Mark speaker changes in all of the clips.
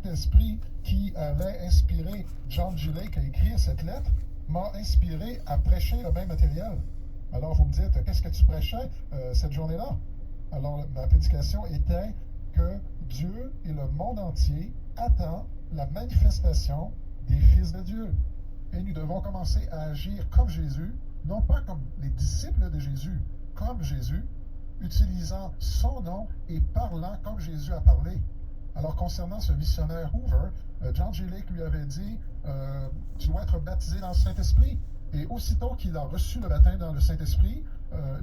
Speaker 1: Saint-Esprit qui avait inspiré John G. Lake à écrire cette lettre m'a inspiré à prêcher le même matériel. Alors vous me dites, qu'est-ce que tu prêchais cette journée-là? Alors ma prédication était que Dieu et le monde entier attend la manifestation des fils de Dieu. Et nous devons commencer à agir comme Jésus, non pas comme les disciples de Jésus, comme Jésus, utilisant son nom et parlant comme Jésus a parlé. Alors concernant ce missionnaire Hoover, John G. Lake lui avait dit, tu dois être baptisé dans le Saint-Esprit. Et aussitôt qu'il a reçu le baptême dans le Saint-Esprit,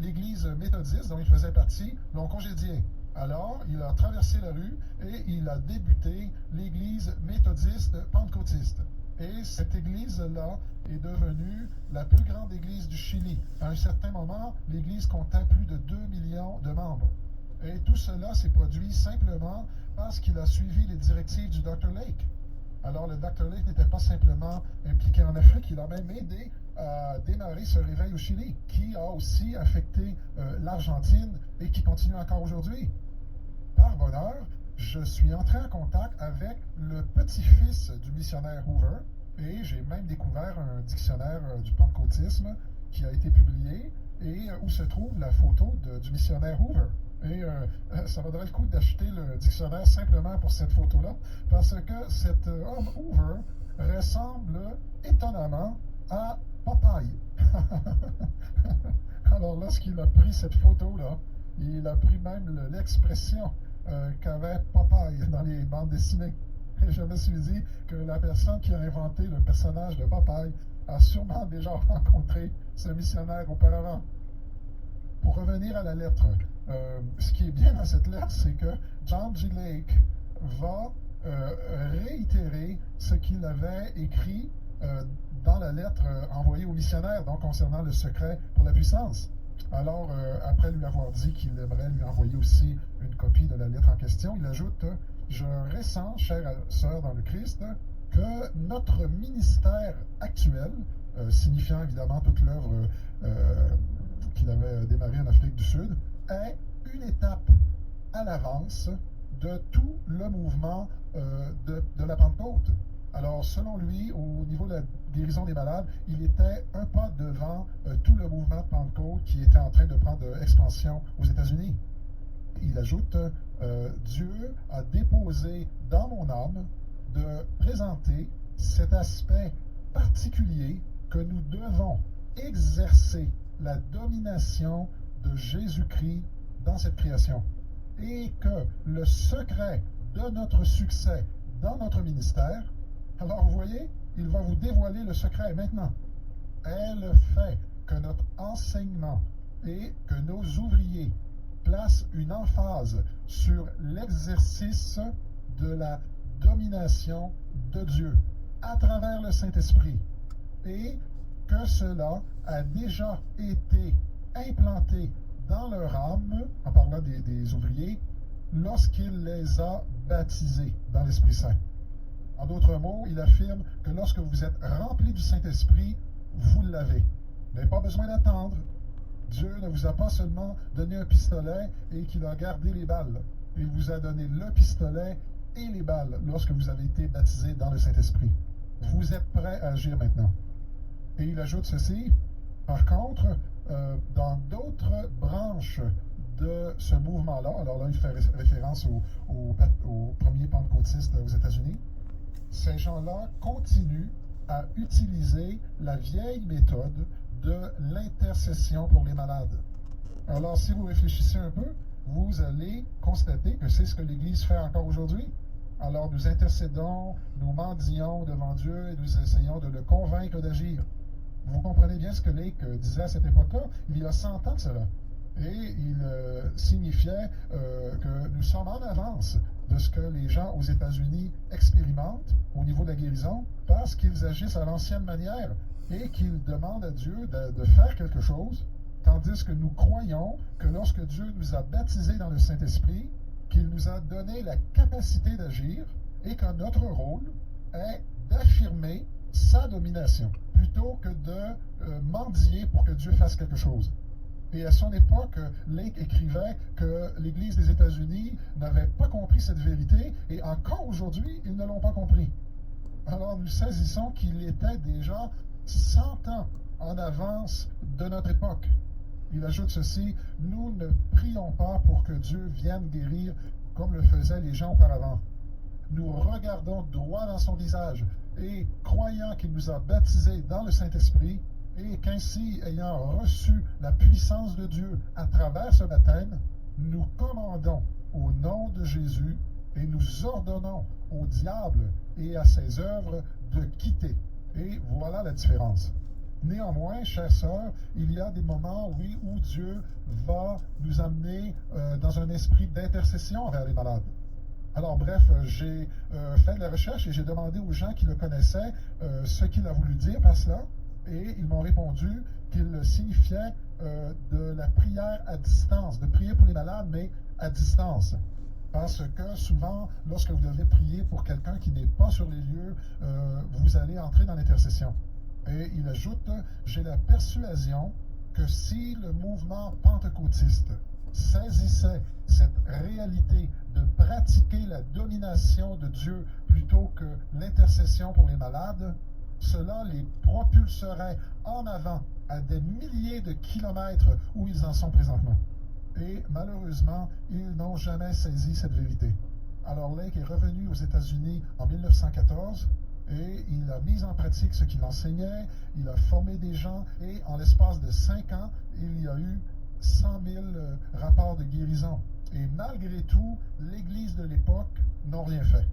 Speaker 1: l'Église méthodiste dont il faisait partie l'ont congédié. Alors, il a traversé la rue et il a débuté l'Église méthodiste pentecôtiste. Et cette église-là est devenue la plus grande église du Chili. À un certain moment, l'église comptait plus de 2 millions de membres. Et tout cela s'est produit simplement parce qu'il a suivi les directives du Dr. Lake. Alors, le Dr. Lake n'était pas simplement impliqué en Afrique, il a même aidé à démarrer ce réveil au Chili, qui a aussi affecté l'Argentine et qui continue encore aujourd'hui. Par bonheur, je suis entré en contact avec le petit-fils du missionnaire Hoover et j'ai même découvert un dictionnaire du pentecôtisme qui a été publié et où se trouve la photo du missionnaire Hoover. Et ça vaudrait le coup d'acheter le dictionnaire simplement pour cette photo-là, parce que cet homme Hoover ressemble étonnamment à Popeye. Alors lorsqu'il a pris cette photo-là, il a pris même l'expression qu'avait Popeye dans les bandes dessinées. Et je me suis dit que la personne qui a inventé le personnage de Popeye a sûrement déjà rencontré ce missionnaire auparavant. Pour revenir à la lettre, ce qui est bien dans cette lettre, c'est que John G. Lake va réitérer ce qu'il avait écrit dans la lettre envoyée aux missionnaires, donc concernant le secret pour la puissance. Alors, après lui avoir dit qu'il aimerait lui envoyer aussi une copie de la lettre en question, il ajoute « Je ressens, chère sœur dans le Christ, que notre ministère actuel, signifiant évidemment toute l'œuvre qu'il avait démarrée en Afrique du Sud, est une étape à l'avance de tout le mouvement de la Pentecôte. » Alors, selon lui, au niveau de la guérison des malades, il était un pas devant tout le mouvement de Pentecôte qui était en train de prendre expansion aux États-Unis. Il ajoute, Dieu a déposé dans mon âme de présenter cet aspect particulier que nous devons exercer la domination de Jésus-Christ dans cette création. Et que le secret de notre succès dans notre ministère, alors vous voyez, il va vous dévoiler le secret maintenant, est le fait que notre enseignement et que nos ouvriers placent une emphase sur l'exercice de la domination de Dieu à travers le Saint-Esprit et que cela a déjà été implanté dans leur âme, en parlant des ouvriers, lorsqu'il les a baptisés dans l'Esprit Saint. En d'autres mots, il affirme que lorsque vous êtes rempli du Saint-Esprit, vous l'avez. Vous n'avez pas besoin d'attendre. Dieu ne vous a pas seulement donné un pistolet et qu'il a gardé les balles. Il vous a donné le pistolet et les balles lorsque vous avez été baptisé dans le Saint-Esprit. Vous êtes prêt à agir maintenant. Et il ajoute ceci, par contre, dans d'autres branches de ce mouvement-là, alors là il fait référence aux premiers pentecôtistes aux États-Unis, ces gens-là continuent à utiliser la vieille méthode de l'intercession pour les malades. Alors, si vous réfléchissez un peu, vous allez constater que c'est ce que l'Église fait encore aujourd'hui. Alors, nous intercédons, nous mendions devant Dieu et nous essayons de le convaincre d'agir. Vous comprenez bien ce que Lake disait à cette époque-là, il y a 100 ans de cela. Et il signifiait que nous sommes en avance de ce que les gens aux États-Unis expérimentent au niveau de la guérison parce qu'ils agissent à l'ancienne manière et qu'ils demandent à Dieu de faire quelque chose, tandis que nous croyons que lorsque Dieu nous a baptisés dans le Saint-Esprit, qu'il nous a donné la capacité d'agir et que notre rôle est d'affirmer sa domination plutôt que de mendier pour que Dieu fasse quelque chose. Et à son époque, Lake écrivait que l'Église des États-Unis n'avait pas compris cette vérité et encore aujourd'hui, ils ne l'ont pas compris. Alors nous saisissons qu'il était déjà 100 ans en avance de notre époque. Il ajoute ceci, nous ne prions pas pour que Dieu vienne guérir comme le faisaient les gens auparavant. Nous regardons droit dans son visage et croyant qu'il nous a baptisés dans le Saint-Esprit et qu'ainsi, ayant reçu la puissance de Dieu à travers ce baptême, nous commandons au nom de Jésus et nous ordonnons au diable et à ses œuvres de quitter. Et voilà la différence. Néanmoins, chères sœurs, il y a des moments, oui, où Dieu va nous amener dans un esprit d'intercession envers les malades. Alors bref, j'ai fait de la recherche et j'ai demandé aux gens qui le connaissaient ce qu'il a voulu dire par cela. Et ils m'ont répondu qu'il signifiait de la prière à distance, de prier pour les malades, mais à distance. Parce que souvent, lorsque vous devez prier pour quelqu'un qui n'est pas sur les lieux, vous allez entrer dans l'intercession. Et il ajoute, j'ai la persuasion que si le mouvement pentecôtiste saisissait cette réalité de pratiquer la domination de Dieu plutôt que l'intercession pour les malades, cela les propulserait en avant à des milliers de kilomètres où ils en sont présentement. Et malheureusement, ils n'ont jamais saisi cette vérité. Alors Lake est revenu aux États-Unis en 1914 et il a mis en pratique ce qu'il enseignait, il a formé des gens et en l'espace de 5 ans, il y a eu 100 000 rapports de guérison. Et malgré tout, l'Église de l'époque n'a rien fait.